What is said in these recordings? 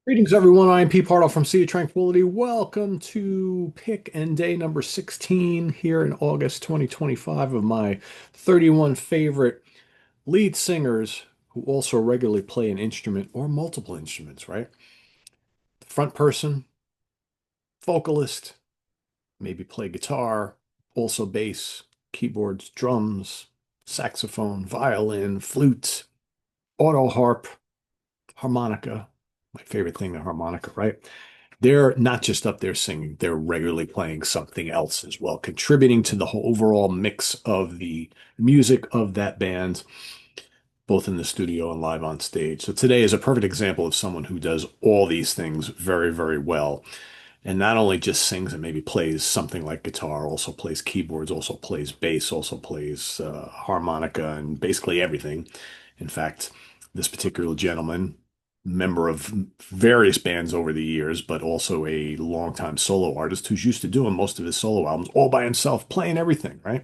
Greetings, everyone. I'm Pete Pardo from Sea of Tranquility. Welcome to pick and day number 16 here in August 2025 of my 31 favorite lead singers who also regularly play an instrument or multiple instruments, right? Front person, vocalist, maybe play guitar, also bass, keyboards, drums, saxophone, violin, flute, auto harp, harmonica. My favorite thing, the harmonica, right? They're not just up there singing, they're regularly playing something else as well, contributing to the whole overall mix of the music of that band, both in the studio and live on stage. So today is a perfect example of someone who does all these things very, very well. And not only just sings and maybe plays something like guitar, also plays keyboards, also plays bass, also plays harmonica, and basically everything. In fact, this particular gentleman, member of various bands over the years, but also a longtime solo artist who's used to doing most of his solo albums all by himself, playing everything, right?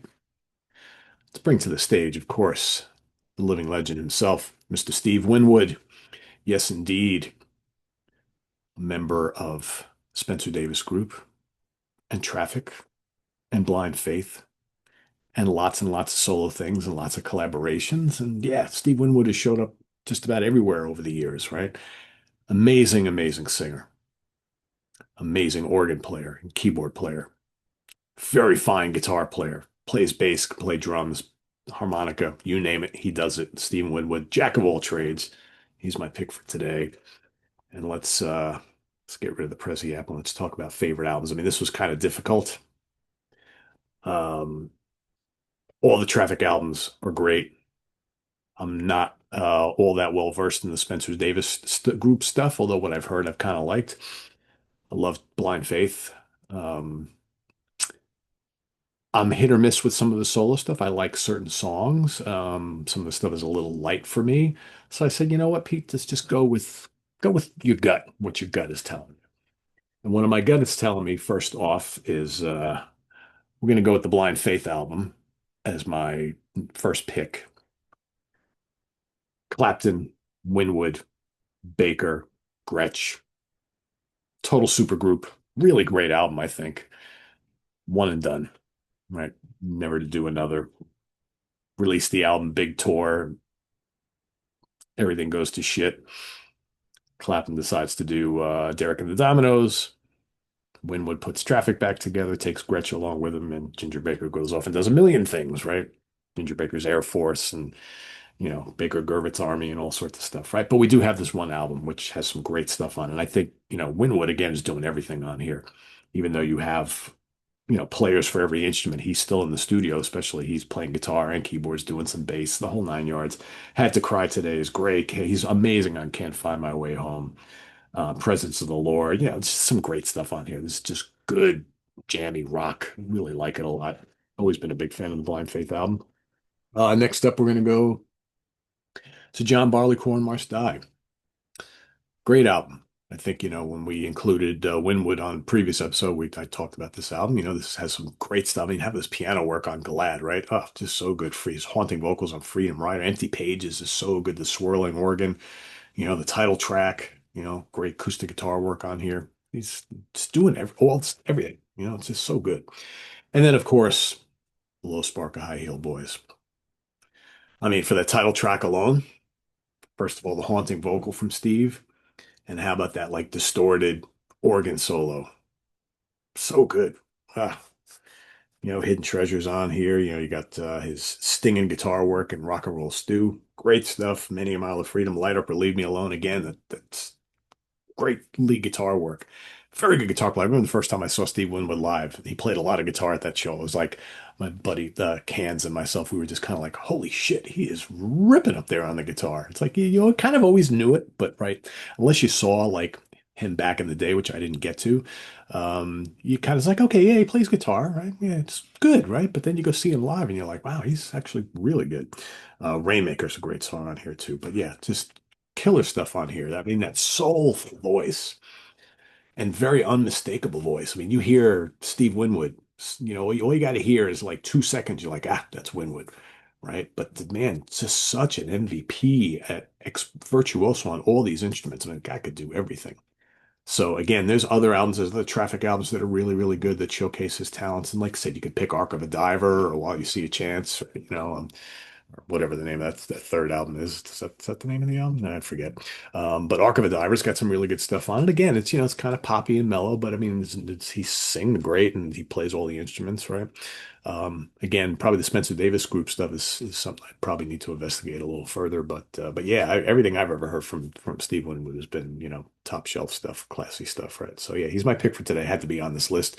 Let's bring to the stage, of course, the living legend himself, Mr. Steve Winwood. Yes, indeed, a member of Spencer Davis Group and Traffic and Blind Faith and lots of solo things and lots of collaborations. And yeah, Steve Winwood has showed up just about everywhere over the years, right? Amazing, amazing singer, amazing organ player and keyboard player, very fine guitar player, plays bass, can play drums, harmonica, you name it, he does it. Steve Winwood, jack of all trades. He's my pick for today. And let's get rid of the Prezi app and let's talk about favorite albums. I mean, this was kind of difficult. Um, all the Traffic albums are great. I'm not all that well versed in the Spencer Davis group stuff, although what I've heard I've kind of liked. I love Blind Faith. Um, I'm hit or miss with some of the solo stuff. I like certain songs. Some of the stuff is a little light for me. So I said, you know what, Pete, let's just go with your gut, what your gut is telling you. And what my gut is telling me, first off, is we're going to go with the Blind Faith album as my first pick. Clapton, Winwood, Baker, Gretsch, total supergroup. Really great album, I think. One and done, right? Never to do another. Release the album, big tour. Everything goes to shit. Clapton decides to do Derek and the Dominoes. Winwood puts Traffic back together, takes Gretsch along with him, and Ginger Baker goes off and does a million things, right? Ginger Baker's Air Force and Baker Gervitz Army and all sorts of stuff, right? But we do have this one album which has some great stuff on it. And I think, Winwood again is doing everything on here. Even though you have, players for every instrument, he's still in the studio, especially he's playing guitar and keyboards, doing some bass, the whole nine yards. Had to Cry Today is great. He's amazing on Can't Find My Way Home. Presence of the Lord. It's just some great stuff on here. This is just good, jammy rock. Really like it a lot. Always been a big fan of the Blind Faith album. Next up, we're going to go to John Barleycorn, Must Die. Great album. I think, when we included Winwood on previous episode, I talked about this album. This has some great stuff. I mean, have this piano work on Glad, right? Oh, just so good. His haunting vocals on Freedom Rider. Empty Pages is so good. The swirling organ, the title track, great acoustic guitar work on here. He's just doing everything. It's just so good. And then, of course, Low Spark of High Heel Boys. I mean, for the title track alone, first of all, the haunting vocal from Steve. And how about that like distorted organ solo? So good. Ah, Hidden Treasures on here. You got his stinging guitar work and Rock and Roll Stew. Great stuff. Many a Mile of Freedom. Light Up or Leave Me Alone. Again, that's great lead guitar work. Very good guitar player. I remember the first time I saw Steve Winwood live. He played a lot of guitar at that show. It was like my buddy, the Cans, and myself, we were just kind of like, holy shit, he is ripping up there on the guitar. It's like, kind of always knew it, but right, unless you saw like him back in the day, which I didn't get to, you kind of like, okay, yeah, he plays guitar, right? Yeah, it's good, right? But then you go see him live and you're like, wow, he's actually really good. Rainmaker's a great song on here too. But yeah, just killer stuff on here. I mean, that soulful voice and very unmistakable voice. I mean, you hear Steve Winwood, all you got to hear is like 2 seconds. You're like, that's Winwood, right? But the man, just such an MVP at virtuoso on all these instruments. I mean, the guy could do everything. So again, there's other albums, there's the Traffic albums that are really, really good that showcase his talents. And like I said, you could pick Arc of a Diver or While You See a Chance, or whatever the name of that third album is that the name of the album? No, I forget. But Arc of a Diver's got some really good stuff on it. Again, it's kind of poppy and mellow, but I mean, he sings great and he plays all the instruments, right? Again, probably the Spencer Davis group stuff is something I probably need to investigate a little further. But yeah, everything I've ever heard from Steve Winwood has been top shelf stuff, classy stuff, right? So yeah, he's my pick for today. Had to be on this list.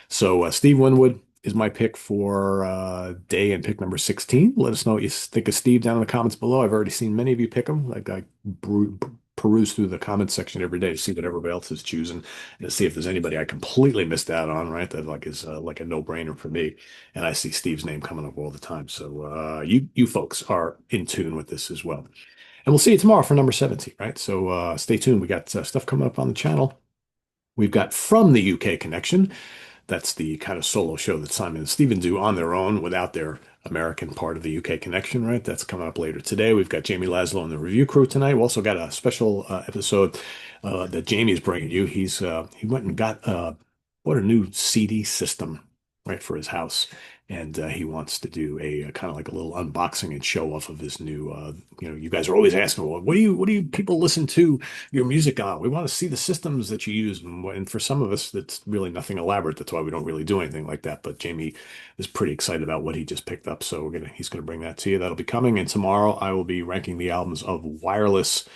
So Steve Winwood is my pick for day and pick number 16. Let us know what you think of Steve down in the comments below. I've already seen many of you pick him. Like I peruse through the comment section every day to see what everybody else is choosing and to see if there's anybody I completely missed out on, right? That like is like a no-brainer for me. And I see Steve's name coming up all the time. So you folks are in tune with this as well. And we'll see you tomorrow for number 17, right? So stay tuned. We got stuff coming up on the channel. We've got From the UK Connection. That's the kind of solo show that Simon and Steven do on their own without their American part of the UK connection, right? That's coming up later today. We've got Jamie Laszlo and the review crew tonight. We also got a special episode that Jamie's bringing you. He went and got what a new CD system, right, for his house. And he wants to do a kind of like a little unboxing and show off of his new, you guys are always asking, well, what do you people listen to your music on? We want to see the systems that you use. And for some of us, that's really nothing elaborate. That's why we don't really do anything like that. But Jamie is pretty excited about what he just picked up. So he's gonna bring that to you. That'll be coming. And tomorrow I will be ranking the albums of Wireless,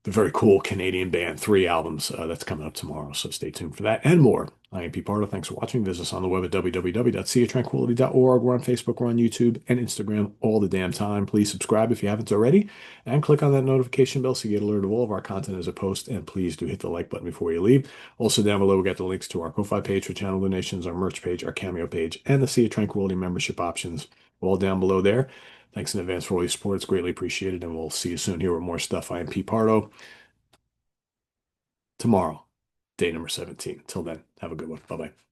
the very cool Canadian band, three albums. That's coming up tomorrow. So stay tuned for that and more. I am Pete Pardo. Thanks for watching. Visit us on the web at www.seatranquility.org. We're on Facebook, we're on YouTube and Instagram all the damn time. Please subscribe if you haven't already and click on that notification bell so you get alerted of all of our content as a post. And please do hit the like button before you leave. Also down below, we got the links to our Ko-Fi page for channel donations, our merch page, our Cameo page, and the Sea of Tranquility membership options all down below there. Thanks in advance for all your support. It's greatly appreciated. And we'll see you soon here with more stuff. I am Pete Pardo. Tomorrow, day number 17. Till then, have a good one. Bye bye.